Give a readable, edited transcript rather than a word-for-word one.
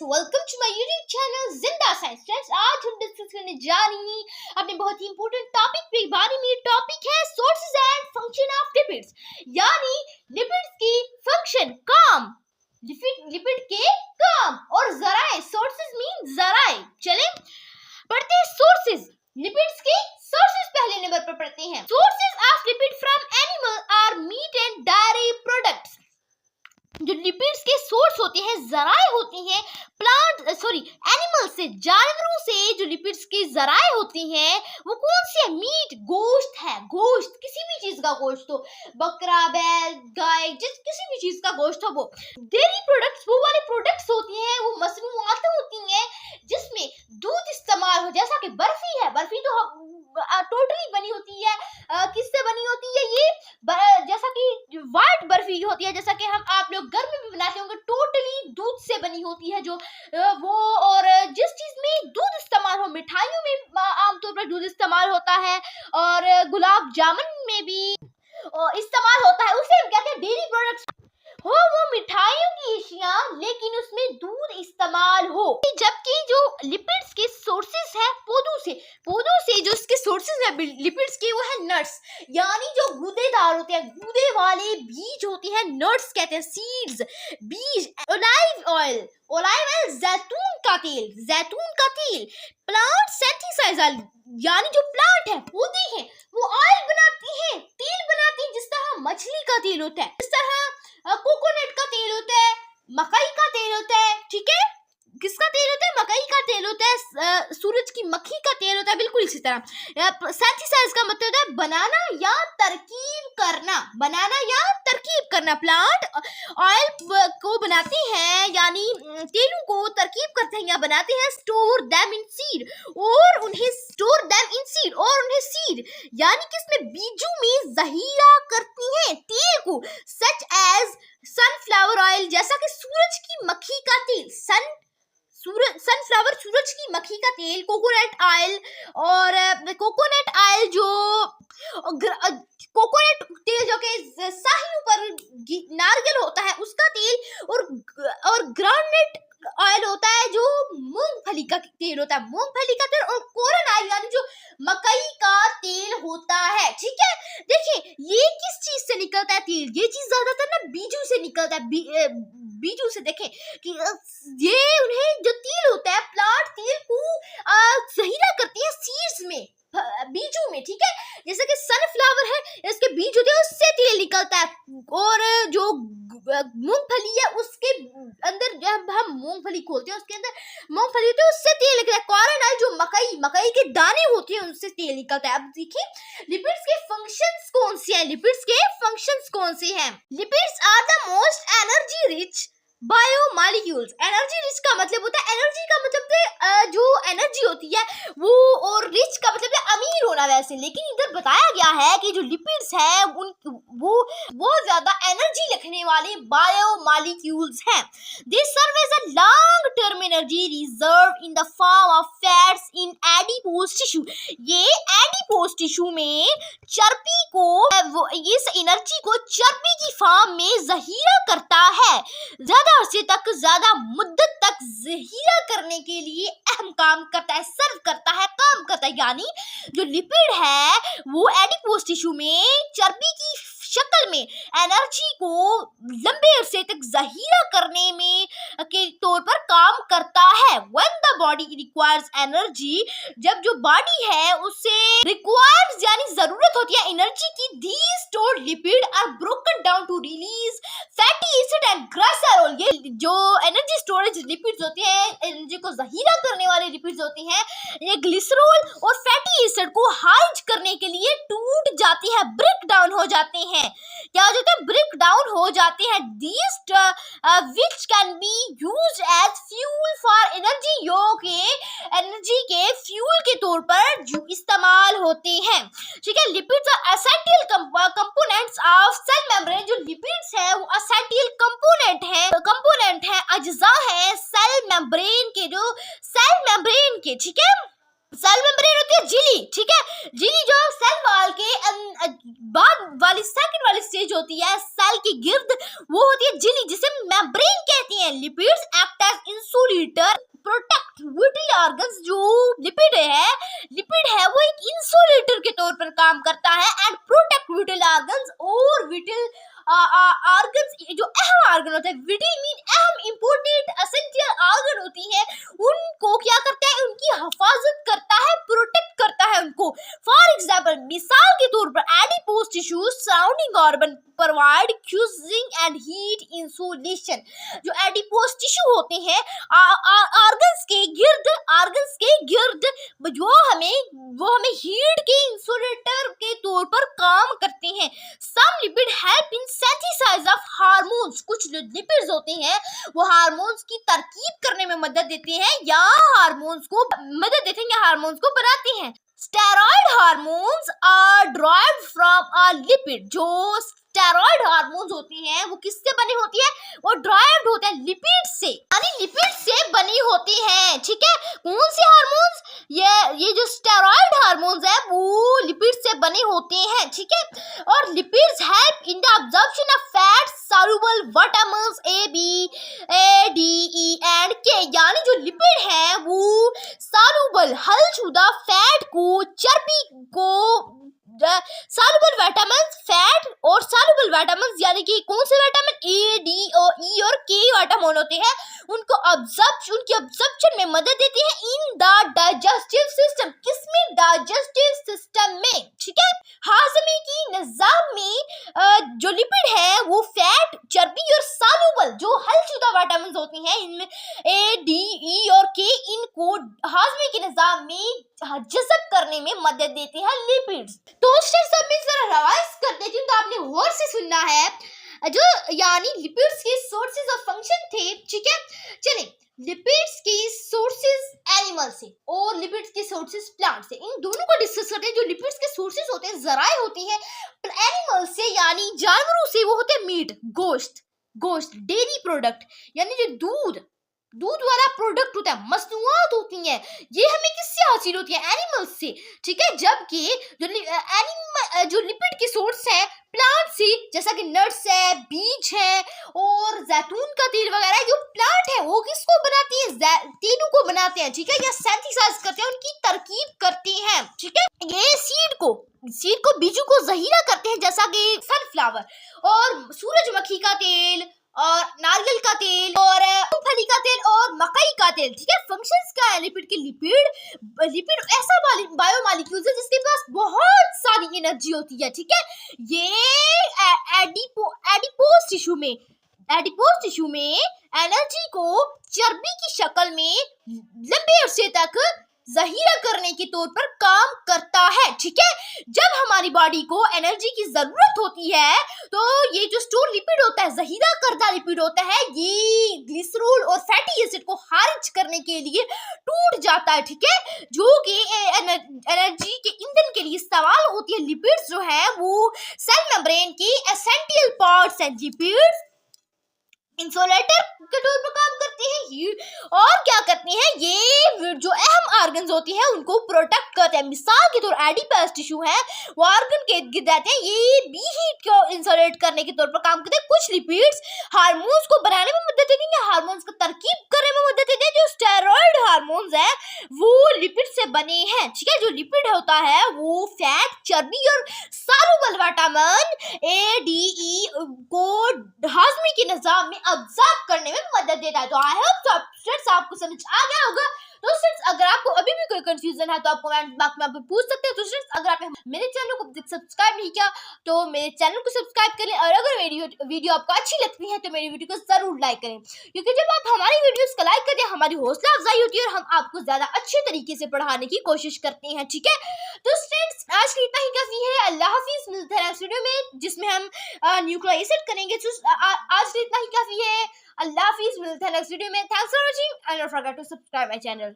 Welcome to my YouTube channel Zinda science. Friends, आज हम discuss करने जा रही हैं अपने बहुत ही इंपॉर्टेंट टॉपिक के बारे में। टॉपिक है sources and function of lipids, यानी लिपिड्स की फंक्शन, काम, लिपिड के काम और जराए। Sources mean जराए। चलें पढ़ते हैं सोर्सेज। लिपिड्स के सोर्सेज पहले नंबर पर पढ़ते हैं। Sources of lipid from animal or meat and dairy products. जो लिपिड्स के सोर्स होते हैं, जराए होती हैं एनिमल से, जानवरों से जो लिपिड्स के जराए होते हैं वो कौन से है? मीट, गोश्त है। गोश्त, किसी भी चीज का गोश्त हो, बकरा, बैल, गाय, किसी भी चीज का गोश्त हो। वो डेयरी प्रोडक्ट्स, वो वाले प्रोडक्ट्स होती हैं, वो मसनूआत होती हैं जिसमें दूध इस्तेमाल हो। जैसा कि बर्फी है, बर्फी तो टोटली बनी होती है, किससे बनी होती है ये? जैसा कि व्हाइट बर्फी होती है, जैसा कि आप लोग घर में भी बनाते होंगे, टोटली दूध से बनी होती है जो वो। और जिस चीज में दूध इस्तेमाल हो, मिठाइयों में आमतौर पर दूध इस्तेमाल होता है और गुलाब जामुन में भी इस्तेमाल होता है, उसे हम कहते हैं डेयरी प्रोडक्ट्स। हो वो मिठाइयों की अशिया, लेकिन उसमें दूध इस्तेमाल हो। जबकि जो लिपिड्स के सोर्सेज है पौधों से जो इसके सोर्सेज है लिपिड्स के, वो है नट्स, यानी जो गूदेदार होते हैं, गूदे वाले बीज होते हैं, नट्स कहते हैं, सीड्स, बीज। ओलिव ऑयल, जैतून का तेल, प्लांट सेंथिसाइजर, यानी जो प्लांट है, पौधे हैं, वो ऑयल बनाती हैं, तेल बनाती हैं, जिस तरह मछली का तेल होता है, जिस तरह कोकोनट का तेल होता है, मकई का तेल होता है। ठीक है, किसका तेल होता है? मकई का तेल होता है, सूरज की मक्खी का तेल होता है। बिल्कुल इसी तरह सिंथेसाइज का मतलब होता है बनाना या तरकीब करना। प्लांट ऑयल को बनाते हैं, यानी तेलों को तरकीब करते हैं या बनाते हैं, स्टोर देम इन सीड, और उन्हें सीड यानी किसमें? बीजों में जहीरा करती हैं तेल को, सच एज सनफ्लावर ऑयल, जैसा कि सूरज की मक्खी का तेल, सनफ्लावर, सूरज की मक्खी का तेल, कोकोनट ऑयल, और कोकोनट तेल जो कि साहिलों पर नारियल होता है, उसका तेल, और ग्राउंडनट ऑयल होता है जो मूंगफली का तेल होता है, और कोरन ऑयल यानी जो मकई का तेल होता है। ठीक है, देखिए ये किस चीज से निकलता है तेल? ये चीज ज्यादातर ना बीजों से निकलता है। बीजों से देखें कि ये उन्हें जो तेल होता है, प्लांट तेल को जहीरा करती है सीड्स में, बीजों में। ठीक है, जैसे कि सनफ्लावर है, इसके बीज होते हैं, उससे तेल निकलता है, और जो मूंगफली है उसके अंदर, जब हम मूंगफली खोलते हैं उसके अंदर मूंगफली होती है, उससे तेल निकलता है। कॉर्न ऑयल जो मकई के दाने होते हैं, उनसे तेल निकलता है। अब देखिए लिपिड्स के फंक्शंस कौन से हैं? Lipids are the most energy rich biomolecules. Energy rich का मतलब होता है, एनर्जी का मतलब जो एनर्जी होती है वो, और रिच का मतलब है अमीर होना वैसे, लेकिन इधर बताया गया है कि जो लिपिड्स है वो बहुत ज्यादा एनर्जी रखने वाले बायोमॉलिक्यूल्स हैं। They serve as a long term energy reserve in the form of fats in adipose tissue. ये एडिपोज टिश्यू में चर्बी को, इस एनर्जी को चर्बी की फॉर्म में जहीरा करता है, ज्यादा अरसे तक, ज्यादा मुद्दत तक जहीरा करने के लिए अहम काम करता है, सर्व करता है, काम करता है। यानी जो लिपिड है वो एडिपोज टिश्यू में चर्बी की शक्ल में एनर्जी को लंबे अरसे तक जहीरा करने में के तौर पर काम करता है। When the body requires energy, जब जो बॉडी है उसे requires यानी जरूरत होती है एनर्जी की, these stored lipid are broken down to release fatty acid and glycerol। ये जो एनर्जी स्टोरेज लिपिड्स होती है, एनर्जी को जहीरा करने वाले लिपिड्स होती हैं, ये ग्लिसरॉल और फैटी एसिड को हाइज करने के लिए टूट जाती है, ब्रेक डाउन हो जाते हैं। क्या हो जाता है? ब्रेक डाउन हो जाते हैं। These which can be used as fuel for energy, यो के एनर्जी के फ्यूल के तौर पर जो इस्तेमाल होते हैं। ठीक है, lipids are essential components of cell membrane. जो लिपिड्स है वो एसेंशियल कंपोनेंट है, अज्जा है सेल मेम्ब्रेन के, ठीक है। सेल मेम्ब्रेन होती है झिल्ली। ठीक है, झिल्ली जो सेल वॉल के बाद वाली सेकंड वाली स्टेज होती है सेल की गिर्द, वो होती है झिल्ली, जिसे मेम्ब्रेन कहते हैं। Lipids act as insulator protect vital organs. जो लिपिड है वो एक इंसुलेटर के तौर पर काम करता है एंड प्रोटेक्ट विटल ऑर्गन्स। और विटल ऑर्गन्स जो अहम ऑर्गन होते हैं, विटल मीन अहम, इंपॉर्टेंट, एसेंशियल ऑर्गन होती है, उनको क्या करता है, उनकी हिफाजत करता है, प्रोटेक्ट करता है उनको। फॉर एग्जाम्पल, मिसाल के तौर पर adipose tissues surrounding organ provide cushioning and heat insulation. जो एडिपोज टिश्यू होते हैं ऑर्गन्स के गिर्द जो हमें हीट के इंसुलेटर के तौर पर काम करते हैं। Some lipid help in synthesize of hormones. कुछ जो लिपिड्स होते हैं वो हार्मोन्स की तरकीब करने में मदद देते हैं या हार्मोन्स को बनाते हैं। Steroid hormones are derived from a lipid. जो स्टेरॉइड हार्मोन्स होते हैं वो किससे बने होती है, वो ड्राइव्ड होते हैं लिपिड से, यानी लिपिड से बनी होती हैं। ठीक है, कौन से हार्मोन्स, ये जो स्टेरॉइड हार्मोन्स है वो लिपिड से बने होते हैं। ठीक है, और lipids help in the absorption of fat soluble vitamins A, B, A, D, E and K. यानी जो लिपिड है वो सॉल्युबल हलशुदा फैट को, चर्बी को, सॉल्युबल विटामिन्स, फैट और सॉल्युबल विटामिन्स यानी कि कौन से विटामिन, ए, डी और ई और के विटामिन होते हैं, उनको उनकी अब्जॉर्प्शन में मदद देती है इन द डाइजेस्टिव सिस्टम। किसमें, डाइजेस्टिव सिस्टम में। ठीक है, हाजमे की निजाम में जो लिपिड है वो फैट, चर्बी और सॉल्युबल जो हलशुदा विटामिन्स होते हैं, इनमें ए, डी, ई और के, इनको हाजमे के निजाम में जज़ब करने में मदद देते हैं लिपिड्स। तो सब में जरा रिवाइज कर देती हूँ तो आपने गौर से सुनना है जो यानी लिपिड्स के सोर्सेज और फंक्शन थे। ठीक है, चलिए, लिपिड्स के सोर्सेज एनिमल से और लिपिड्स के सोर्सेज प्लांट से, इन दोनों को डिस्कस करते हैं। जो लिपिड्स के सोर्सेज होते हैं, जराए होती हैं एनिमल से यानी जानवरों से, वो होते हैं मीट, गोश्त, डेयरी प्रोडक्ट यानी जो दूध वाला प्रोडक्ट होता है, मसनूआत होती हैं, ये हमें किससे हासिल होती है, एनिमल्स से। ठीक है, जबकि जो लिपिड के सोर्स है प्लांट से, जैसा कि नट्स है, बीज है और जैतून का तेल वगैरह, जो प्लांट है वो किसको बनाती है, तीनों को बनाते हैं। ठीक है, या सिंथेसाइज करते हैं, उनकी तरकीब करते हैं। ठीक है, ये सीड को बीजों को जहीरा करते हैं, जैसा कि सनफ्लावर और सूरजमुखी का तेल और नारियल का तेल और मूंगफली का तेल और मकई का तेल। ठीक है, फंक्शंस क्या है लिपिड के, लिपिड ऐसा बायोमॉलिक्यूल्स है जिसके पास बहुत सारी एनर्जी होती है। ठीक है, ये एडिपोज टिश्यू में एनर्जी को चर्बी की शक्ल में लंबे अरसे तक जहीरा करने के तौर पर काम करता है। ठीक है, जब हमारी बॉडी को एनर्जी की जरूरत होती है तो ये जो स्टोर लिपिड होता है, जहीरा करदा लिपिड होता है, ये ग्लिसरॉल और फैटी एसिड को खारिज करने के लिए टूट जाता है। ठीक है, जो कि एनर्जी के ईंधन के लिए इस्तेमाल होती है। लिपिड्स जो है वो सेल मेम्ब्रेन की एसेंशियल पार्ट्स हैं। लिपिड्स इंसुलेटर के तौर पर काम करते हैं और क्या करते हैं, ये जो अहम ऑर्गन्स होती हैं उनको प्रोटेक्ट करते हैं। मिसाल के तौर एडिपोज टिश्यू है, वो ऑर्गन के इर्द गिर्द रहते हैं, ये भी हीट को इंसुलेट करने के तौर पर काम करते हैं। कुछ लिपिड्स हार्मोन्स को बनाने में मदद देते हैं, हार्मोन्स को तरकीब करने में मदद देते हैं। जो स्टेरॉइड हार्मोन्स है वो लिपिड से बने हैं। ठीक है, जो लिपिड होता है वो फैट, चर्बी और सॉल्युबल विटामिन ए, डी, ई को हाजमे के निजाम में ऑब्जर्व करने में मदद देता है। तो आई होप स्टूडेंट्स आपको समझ आ गया होगा। तो स्टूडेंट्स अगर आपको अभी भी कोई कंफ्यूजन है तो आप कमेंट बॉक्स में आप पूछ सकते हैं। तो स्टूडेंट्स अगर आपने मेरे चैनल को सब्सक्राइब नहीं किया तो मेरे चैनल को सब्सक्राइब करें, और अगर वीडियो आपको अच्छी लगती है तो मेरी वीडियो को जरूर लाइक करें, क्योंकि जब आप हमारी वीडियोस को लाइक करते हैं हमारी हौसला अफजाई होती है और हम आपको ज्यादा अच्छे तरीके से पढ़ाने की कोशिश करते हैं। ठीक है, तो स्टूडेंट्स आज के इतना ही काफी है। अल्लाह हाफिज, मिलते हैं नेक्स्ट वीडियो में जिसमें हम न्यूक्लिक एसिड करेंगे। आज के इतना ही काफी है। अल्लाह हाफिज, मिलते हैं नेक्स्ट वीडियो में। Thanks for watching and don't forget to subscribe my channel.